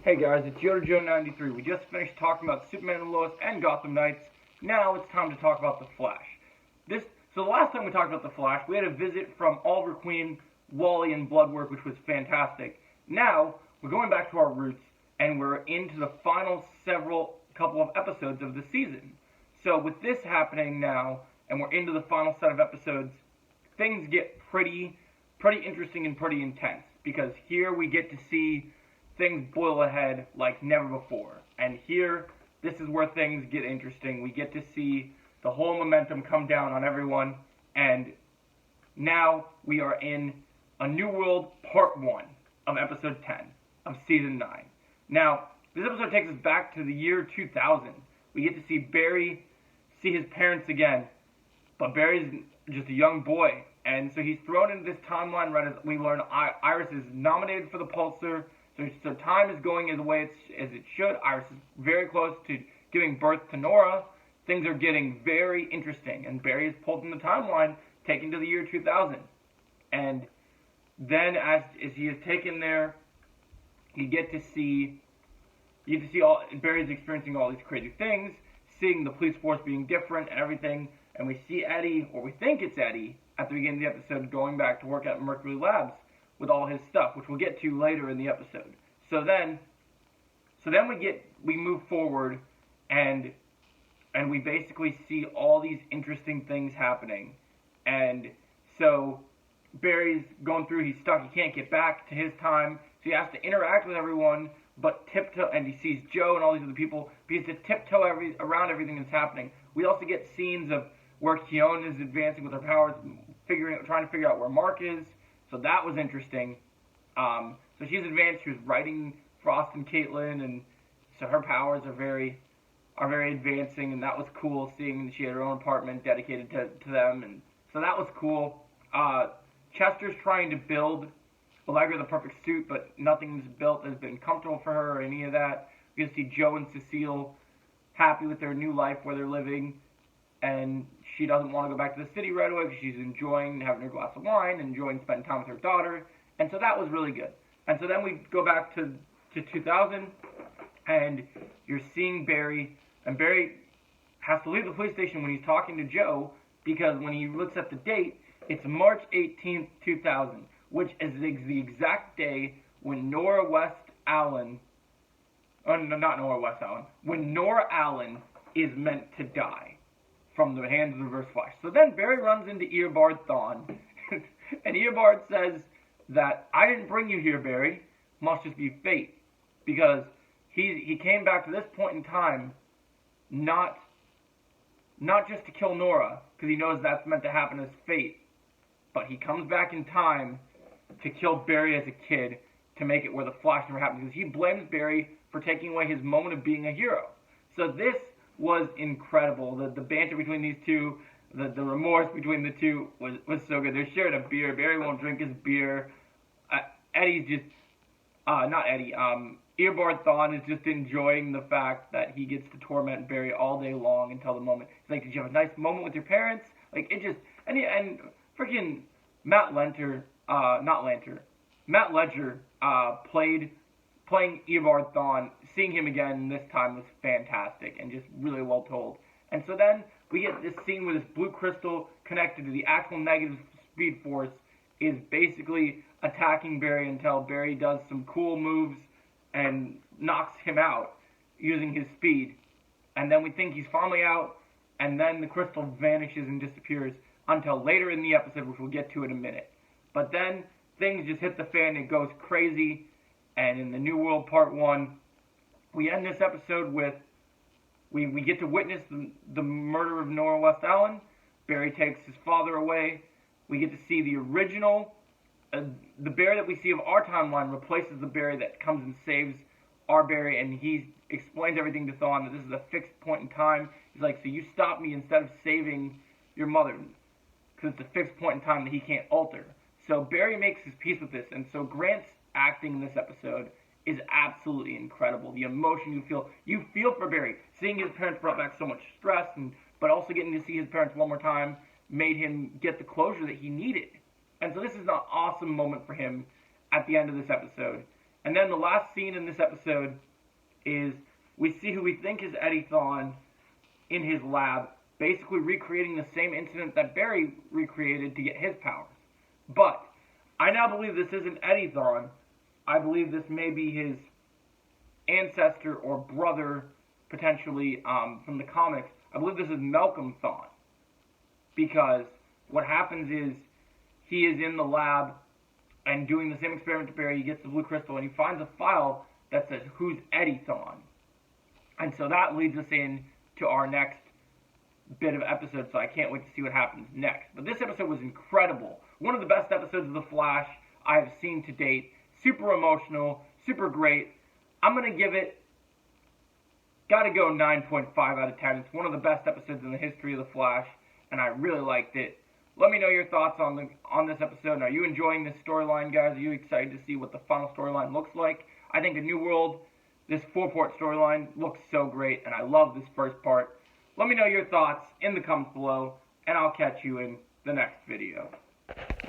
Hey guys, it's Yoda Joe 93. We just finished talking about Superman and Lois and Gotham Knights. Now it's time to talk about The Flash. So the last time we talked about The Flash, we had a visit from Oliver Queen, Wally, and Bloodwork, which was fantastic. Now we're going back to our roots, and we're into the final couple of episodes of the season. So with this happening now, and we're into the final set of episodes, things get pretty interesting and pretty intense, because here we get to see things boil ahead like never before. And here, this is where things get interesting. We get to see the whole momentum come down on everyone, and now we are in A New World Part 1 of Episode 10 of Season 9. Now, this episode takes us back to the year 2000. We get to see Barry see his parents again, but Barry's just a young boy, and so he's thrown into this timeline right as we learn Iris is nominated for the Pulsar. So time is going as the way as it should. Iris is very close to giving birth to Nora. Things are getting very interesting, and Barry is pulled in the timeline, taken to the year 2000. And then as he is taken there, you get to see Barry's experiencing all these crazy things, seeing the police force being different and everything. And we see Eddie, or we think it's Eddie, at the beginning of the episode going back to work at Mercury Labs with all his stuff, which we'll get to later in the episode. So then we move forward, and we basically see all these interesting things happening. And so Barry's going through, he's stuck, he can't get back to his time, so he has to interact with everyone, but tiptoe, and he sees Joe and all these other people, but he has to tiptoe around everything that's happening. We also get scenes of where Keone is advancing with her powers, trying to figure out where Mark is. So that was interesting. So she's advanced. She was writing Frost and Caitlin, and so her powers are very advancing, and that was cool. Seeing she had her own apartment dedicated to them, and so that was cool. Chester's trying to build Allegra the perfect suit, but nothing's built has been comfortable for her or any of that. We can see Joe and Cecile happy with their new life where they're living, and she doesn't want to go back to the city right away because she's enjoying having her glass of wine, enjoying spending time with her daughter, and so that was really good. And so then we go back to 2000, and you're seeing Barry, and Barry has to leave the police station when he's talking to Joe, because when he looks at the date, it's March 18th, 2000, which is the exact day when Nora Allen is meant to die from the hands of the Reverse Flash. So then Barry runs into Eobard Thawne, and Eobard says that, "I didn't bring you here, Barry. Must just be fate." Because he came back to this point in time not just to kill Nora, because he knows that's meant to happen as fate, but he comes back in time to kill Barry as a kid, to make it where the Flash never happened, because he blames Barry for taking away his moment of being a hero. So this was incredible. The banter between these two, the remorse between the two was so good. They're sharing a beer. Barry won't drink his beer. Eddie's just, not Eddie, Eobard Thawne is just enjoying the fact that he gets to torment Barry all day long until the moment. He's like, "Did you have a nice moment with your parents?" Like, it just, and freaking Matt Ledger, playing Eobard Thawne, seeing him again this time was fantastic and just really well told. And so then we get this scene where this blue crystal connected to the actual negative speed force is basically attacking Barry until Barry does some cool moves and knocks him out using his speed. And then we think he's finally out, and then the crystal vanishes and disappears until later in the episode, which we'll get to in a minute. But then things just hit the fan, it goes crazy. And in the New World Part 1, we end this episode with, we get to witness the murder of Nora West Allen. Barry takes his father away. We get to see the original, the Barry that we see of our timeline replaces the Barry that comes and saves our Barry, and he explains everything to Thawne, that this is a fixed point in time. He's like, "So you stopped me instead of saving your mother, because it's a fixed point in time that he can't alter." So Barry makes his peace with this, and so Grant's acting in this episode is absolutely incredible. The emotion you feel for Barry. Seeing his parents brought back so much stress, but also getting to see his parents one more time made him get the closure that he needed. And so this is an awesome moment for him at the end of this episode. And then the last scene in this episode is we see who we think is Eddie Thawne in his lab, basically recreating the same incident that Barry recreated to get his powers. But I now believe this isn't Eddie Thawne. I believe this may be his ancestor or brother, potentially, from the comics. I believe this is Malcolm Thawne. Because what happens is he is in the lab and doing the same experiment to Barry. He gets the blue crystal and he finds a file that says, "Who's Eddie Thawne?" And so that leads us in to our next bit of episode, so I can't wait to see what happens next. But this episode was incredible. One of the best episodes of The Flash I have seen to date. Super emotional, super great. I'm going to give it, gotta go 9.5 out of 10. It's one of the best episodes in the history of The Flash, and I really liked it. Let me know your thoughts on this episode. Are you enjoying this storyline, guys? Are you excited to see what the final storyline looks like? I think A New World, this 4-part storyline, looks so great, and I love this first part. Let me know your thoughts in the comments below, and I'll catch you in the next video.